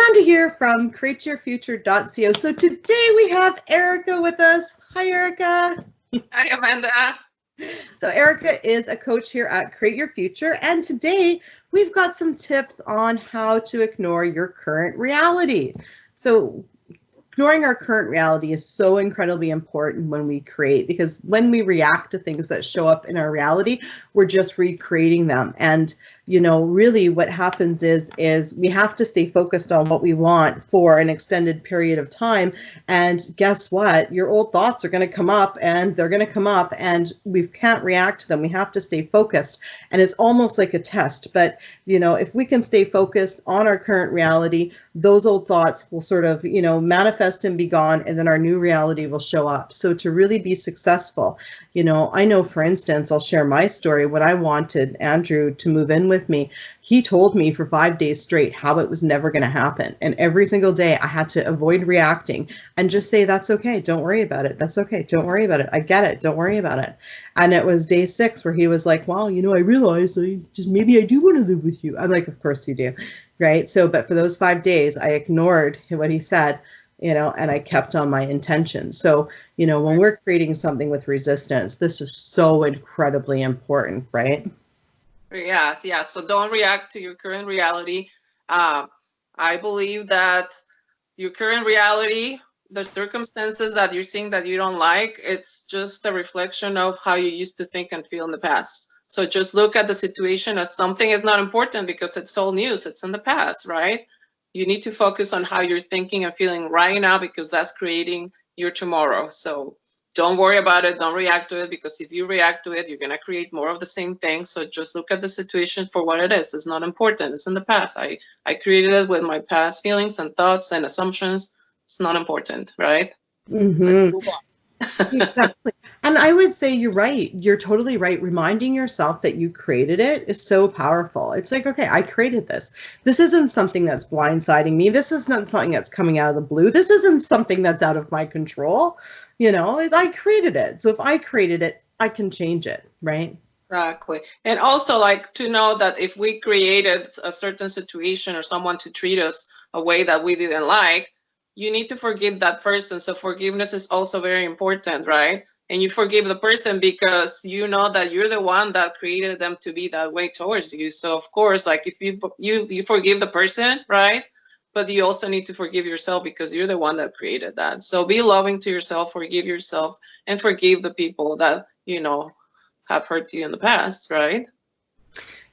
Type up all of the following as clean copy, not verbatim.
Amanda here from createyourfuture.co. So today we have Erika with us. Hi, Erika. Hi, Amanda. So Erika is a coach here at Create Your Future, and today we've got some tips on how to ignore your current reality. So ignoring our current reality is so incredibly important when we create, because when we react to things that show up in our reality, we're just recreating them. And you know, really what happens is we have to stay focused on what we want for an extended period of time. And guess what? Your old thoughts are going to come up, and they're going to come up, and we can't react to them. We have to stay focused. And it's almost like a test. But, you know, if we can stay focused on our current reality, those old thoughts will sort of, you know, manifest and be gone, and then our new reality will show up. So to really be successful, you know, I know, for instance, I'll share my story. When I wanted Andrew to move in with me, he told me for 5 days straight how it was never going to happen. And every single day I had to avoid reacting and just say, that's okay. Don't worry about it. That's okay. Don't worry about it. I get it. Don't worry about it. And it was day 6 where he was like, well, you know, I realized maybe I do want to live with you. I'm like, of course you do. Right. So, but for those 5 days, I ignored what he said, you know, and I kept on my intention. So, you know, when we're creating something with resistance, this is so incredibly important, right? Yes, yeah. So don't react to your current reality. I believe that your current reality, the circumstances that you're seeing that you don't like, it's just a reflection of how you used to think and feel in the past. So just look at the situation as something is not important because it's old news. It's in the past, right? You need to focus on how you're thinking and feeling right now, because that's creating your tomorrow. So don't worry about it. Don't react to it, because if you react to it, you're going to create more of the same thing. So just look at the situation for what it is. It's not important. It's in the past. I created it with my past feelings and thoughts and assumptions. It's not important, right? Mm-hmm. Exactly. And I would say you're right. You're totally right. Reminding yourself that you created it is so powerful. It's like, okay, I created this. This isn't something that's blindsiding me. This is not something that's coming out of the blue. This isn't something that's out of my control. You know, I created it. So if I created it, I can change it, right? Exactly. And also, like, to know that if we created a certain situation or someone to treat us a way that we didn't like, you need to forgive that person. So forgiveness is also very important, right? And you forgive the person because you know that you're the one that created them to be that way towards you. So of course, like, if you forgive the person, right? But you also need to forgive yourself because you're the one that created that. So be loving to yourself, forgive yourself, and forgive the people that, you know, have hurt you in the past, right?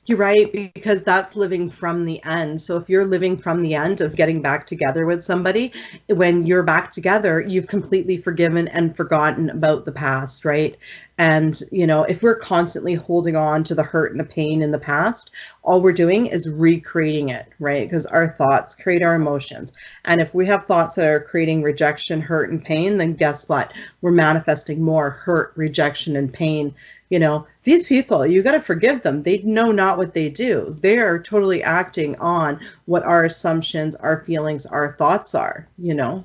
You're right, because that's living from the end. So if you're living from the end of getting back together with somebody, when you're back together, you've completely forgiven and forgotten about the past, right? And, you know, if we're constantly holding on to the hurt and the pain in the past, all we're doing is recreating it, right? Because our thoughts create our emotions. And if we have thoughts that are creating rejection, hurt, and pain, then guess what? We're manifesting more hurt, rejection, and pain. You know, these people, you got to forgive them. They know not what they do. They are totally acting on what our assumptions, our feelings, our thoughts are, you know.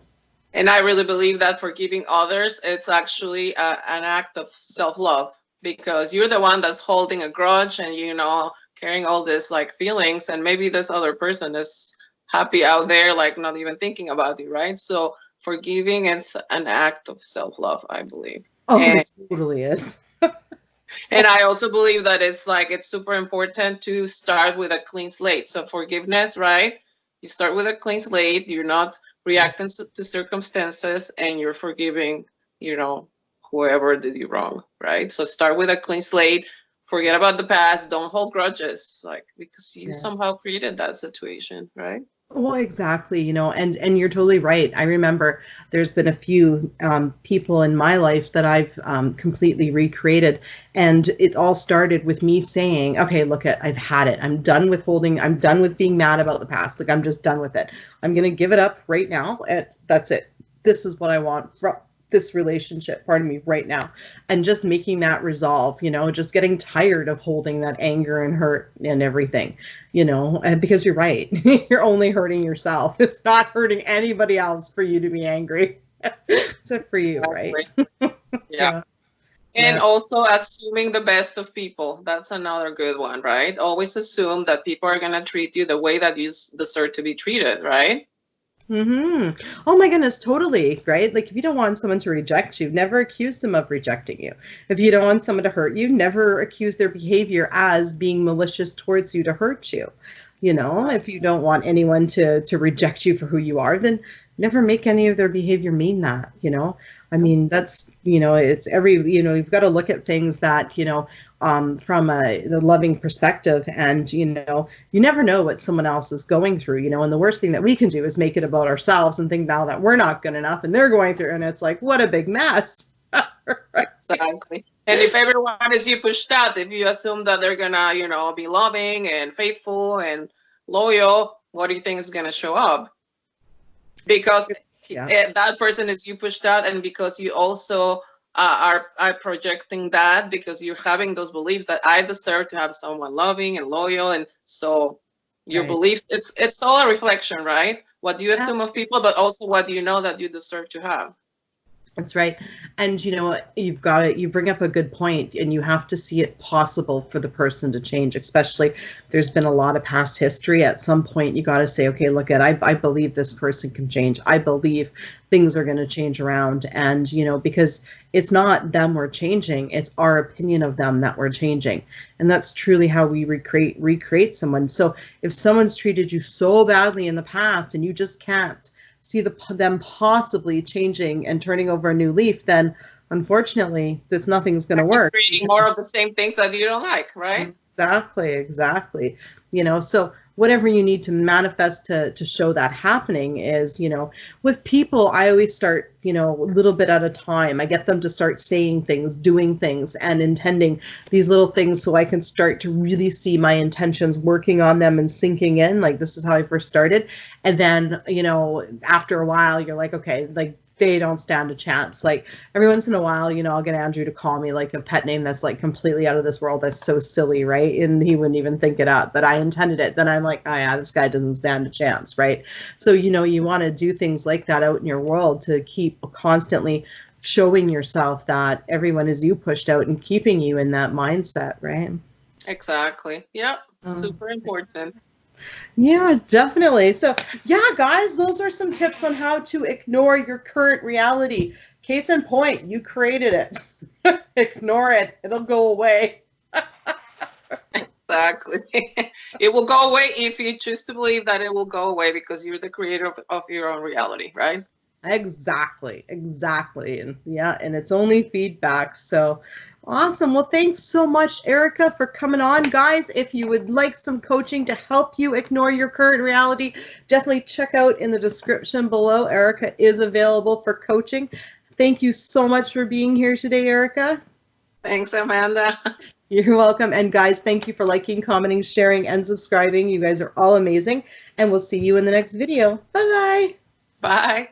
And I really believe that forgiving others, it's actually an act of self-love, because you're the one that's holding a grudge and, you know, carrying all this like feelings, and maybe this other person is happy out there, like not even thinking about you, right? So forgiving is an act of self-love, I believe. Oh, it totally is. And I also believe that it's like, it's super important to start with a clean slate. So forgiveness, right? You start with a clean slate. You're not reacting to circumstances, and you're forgiving, you know, whoever did you wrong, right? So start with a clean slate. Forget about the past. Don't hold grudges, like, because you somehow created that situation, right? Well, exactly, you know, and you're totally right. I remember there's been a few people in my life that I've completely recreated, and it all started with me saying, okay, look, I've had it. I'm done with I'm done with being mad about the past. Like, I'm just done with it. I'm going to give it up right now, and that's it. This is what I want from this relationship, pardon me, right now. And just making that resolve, you know, just getting tired of holding that anger and hurt and everything, you know, because you're right. You're only hurting yourself. It's not hurting anybody else for you to be angry, except for you, right? Yeah. And also assuming the best of people. That's another good one, right? Always assume that people are going to treat you the way that you deserve to be treated, right? Oh my goodness, totally, right? Like if you don't want someone to reject you, never accuse them of rejecting you. If you don't want someone to hurt you, never accuse their behavior as being malicious towards you to hurt you. You know, if you don't want anyone to reject you for who you are, then never make any of their behavior mean that, you know. I mean, that's, you know, it's you've got to look at things that, you know, from the loving perspective, and you know, you never know what someone else is going through, you know, and the worst thing that we can do is make it about ourselves and think now that we're not good enough and they're going through, and it's like, what a big mess. Right? Exactly. And if everyone is you pushed out, if you assume that they're gonna, you know, be loving and faithful and loyal, what do you think is gonna show up? Because that person is you pushed out, and because you also are projecting that, because you're having those beliefs that I deserve to have someone loving and loyal, and so your beliefs, it's all a reflection, right? What do you assume of people, but also what do you know that you deserve to have? That's right. And you know, you bring up a good point, and you have to see it possible for the person to change, especially if there's been a lot of past history. At some point, you got to say, okay, look at, I believe this person can change. I believe things are going to change around. And, you know, because it's not them we're changing, it's our opinion of them that we're changing. And that's truly how we recreate someone. So if someone's treated you so badly in the past and you just can't see them possibly changing and turning over a new leaf, then unfortunately, nothing's going to work. Creating more of the same things that you don't like, right? Exactly. You know, so whatever you need to manifest to show that happening is, you know, with people, I always start, you know, a little bit at a time. I get them to start saying things, doing things, and intending these little things, so I can start to really see my intentions working on them and sinking in. Like, this is how I first started. And then, you know, after a while, you're like, okay, like, they don't stand a chance. Like every once in a while, you know, I'll get Andrew to call me like a pet name that's like completely out of this world. That's so silly, right? And he wouldn't even think it up, but I intended it. Then I'm like, oh yeah, this guy doesn't stand a chance, right? So, you know, you want to do things like that out in your world to keep constantly showing yourself that everyone is you pushed out and keeping you in that mindset, right? Exactly. Yep. Super important. Yeah, definitely. So yeah, guys, those are some tips on how to ignore your current reality. Case in point, you created it. Ignore it. It'll go away. Exactly. It will go away if you choose to believe that it will go away, because you're the creator of your own reality, right? Exactly. And yeah, and it's only feedback. So awesome. Well, thanks so much, Erika, for coming on. Guys, if you would like some coaching to help you ignore your current reality, definitely check out in the description below. Erika is available for coaching. Thank you so much for being here today, Erika. Thanks, Amanda. You're welcome. And guys, thank you for liking, commenting, sharing, and subscribing. You guys are all amazing. And we'll see you in the next video. Bye-bye. Bye.